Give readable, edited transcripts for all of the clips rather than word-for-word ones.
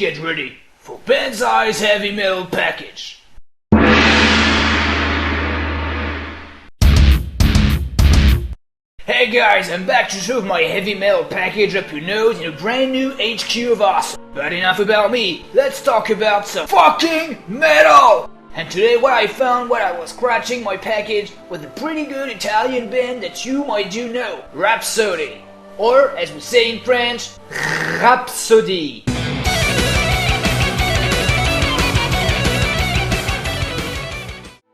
Get ready for Banzai's heavy metal package. Hey guys, I'm back to shove my heavy metal package up your nose in a brand new HQ of awesome. But enough about me, let's talk about some fucking metal! And today what I found while I was scratching my package was a pretty good Italian band that you might do know, Rhapsody. Or, as we say in French, Rhapsody.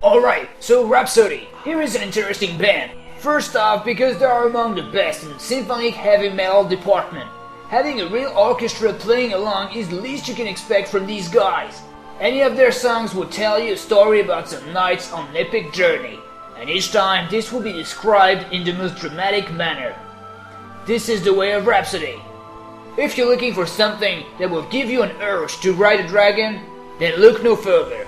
Alright, so Rhapsody. Here is an interesting band. First off, because they are among the best in the symphonic heavy metal department. Having a real orchestra playing along is the least you can expect from these guys. Any of their songs will tell you a story about some knights on an epic journey, and each time this will be described in the most dramatic manner. This is the way of Rhapsody. If you're looking for something that will give you an urge to ride a dragon, then look no further.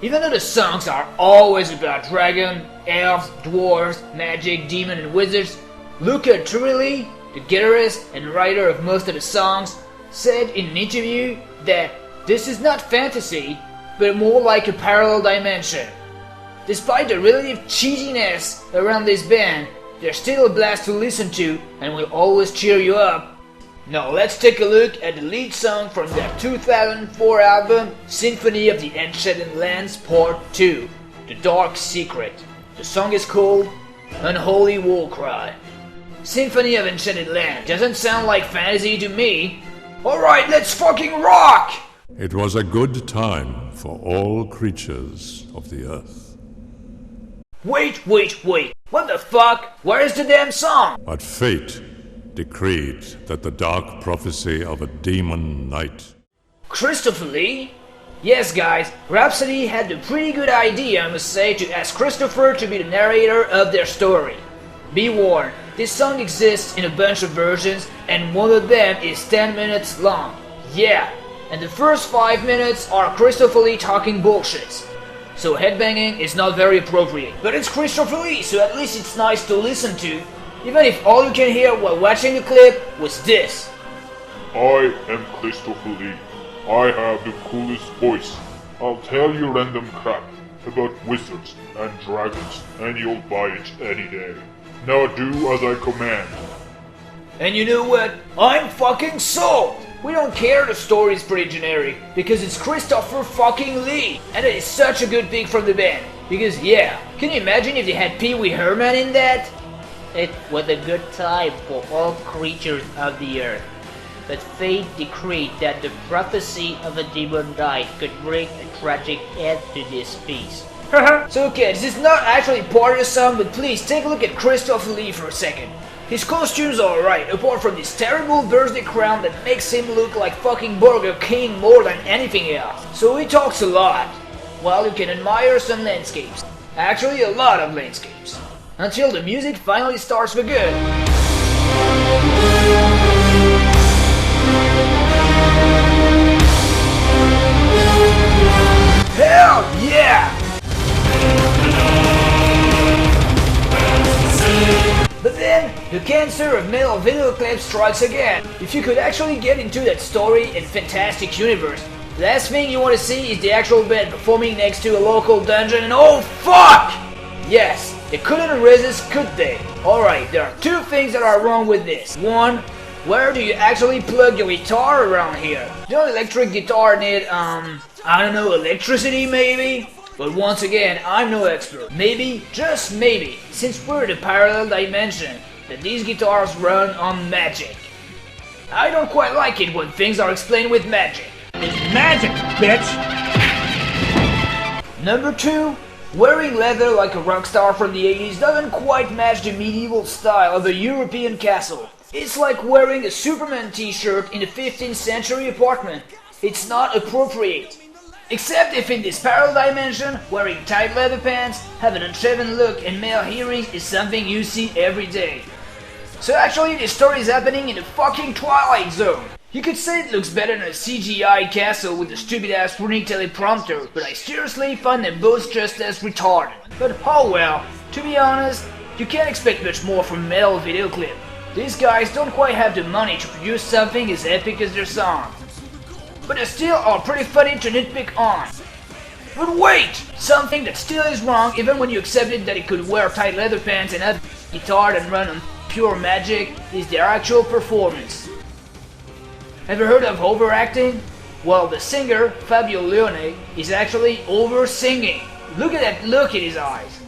Even though the songs are always about dragon, elves, dwarves, magic, demon and wizards, Luca Turilli, the guitarist and writer of most of the songs, said in an interview that this is not fantasy, but more like a parallel dimension. Despite the relative cheesiness around this band, they're still a blast to listen to and will always cheer you up. Now let's take a look at the lead song from their 2004 album, Symphony of the Enchanted Lands Part 2, The Dark Secret. The song is called Unholy Warcry. Symphony of Enchanted Land doesn't sound like fantasy to me. Alright, let's fucking rock! It was a good time for all creatures of the earth. Wait. What the fuck? Where is the damn song? But fate decreed that the dark prophecy of a demon knight. Christopher Lee? Yes guys, Rhapsody had the pretty good idea, I must say, to ask Christopher to be the narrator of their story. Be warned, this song exists in a bunch of versions and one of them is 10 minutes long. Yeah, and the first 5 minutes are Christopher Lee talking bullshit. So headbanging is not very appropriate. But it's Christopher Lee, so at least it's nice to listen to, even if all you can hear while watching the clip was this. I am Christopher Lee. I have the coolest voice. I'll tell you random crap about wizards and dragons, and you'll buy it any day. Now do as I command. And you know what? I'm fucking sold! We don't care the story is pretty generic, because it's Christopher fucking Lee, and it is such a good pick from the band. Because yeah, can you imagine if they had Pee Wee Herman in that? It was a good time for all creatures of the earth, but fate decreed that the prophecy of a demon knight could bring a tragic end to this piece. So okay, this is not actually part of the song, but please take a look at Christopher Lee for a second. His costumes are alright, apart from this terrible birthday crown that makes him look like fucking Burger King more than anything else. So he talks a lot, while you can admire some landscapes. Actually, a lot of landscapes. Until the music finally starts for good. Hell yeah! But then, the cancer of metal video clips strikes again. If you could actually get into that story and fantastic universe, the last thing you want to see is the actual band performing next to a local dungeon and oh fuck! Yes, they couldn't resist, could they? Alright, there are two things that are wrong with this. One, where do you actually plug your guitar around here? Don't electric guitar need, I don't know, electricity maybe? But once again, I'm no expert. Maybe, just maybe, since we're in a parallel dimension, that these guitars run on magic. I don't quite like it when things are explained with magic. It's magic, bitch! Number two, wearing leather like a rock star from the 80s doesn't quite match the medieval style of a European castle. It's like wearing a Superman t-shirt in a 15th century apartment. It's not appropriate. Except if in this parallel dimension, wearing tight leather pants, having an unshaven look and male earrings is something you see every day. So actually this story is happening in the fucking Twilight Zone. You could say it looks better than a CGI castle with a stupid ass running teleprompter, but I seriously find them both just as retarded. But oh well, to be honest, you can't expect much more from a metal video clip. These guys don't quite have the money to produce something as epic as their song. but they still are pretty funny to nitpick on. But wait! Something that still is wrong even when you accepted that it could wear tight leather pants and have a guitar and run on pure magic is their actual performance. Ever heard of overacting? Well, the singer, Fabio Leone, is actually over-singing. Look at that look in his eyes.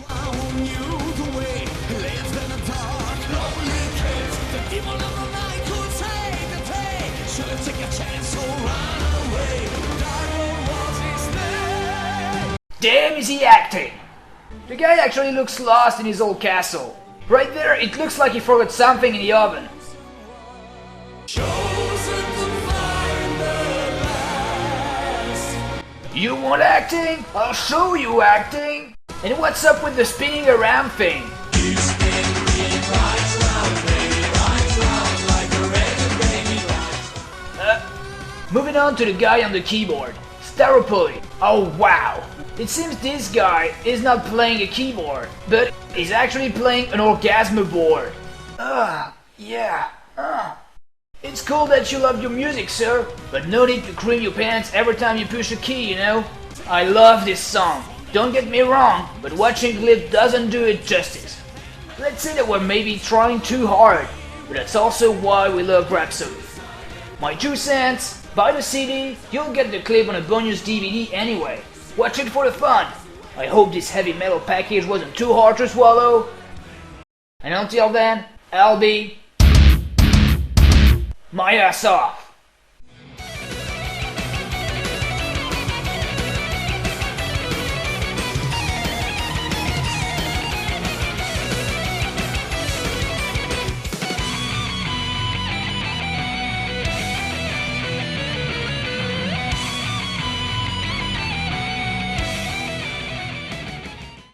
Damn, is he acting! The guy actually looks lost in his old castle. Right there, it looks like he forgot something in the oven. You want acting? I'll show you acting! And what's up with the spinning around thing? Moving on to the guy on the keyboard. Staropoli. Oh wow! It seems this guy is not playing a keyboard, but is actually playing an orgasmo board. Yeah. It's cool that you love your music, sir, but no need to cream your pants every time you push a key, you know? I love this song. Don't get me wrong, but watching clip doesn't do it justice. Let's say that we're maybe trying too hard, but that's also why we love Rhapsody. My 2 cents. Buy the CD, you'll get the clip on a bonus DVD anyway. Watch it for the fun. I hope this heavy metal package wasn't too hard to swallow. And until then, I'll be my ass off.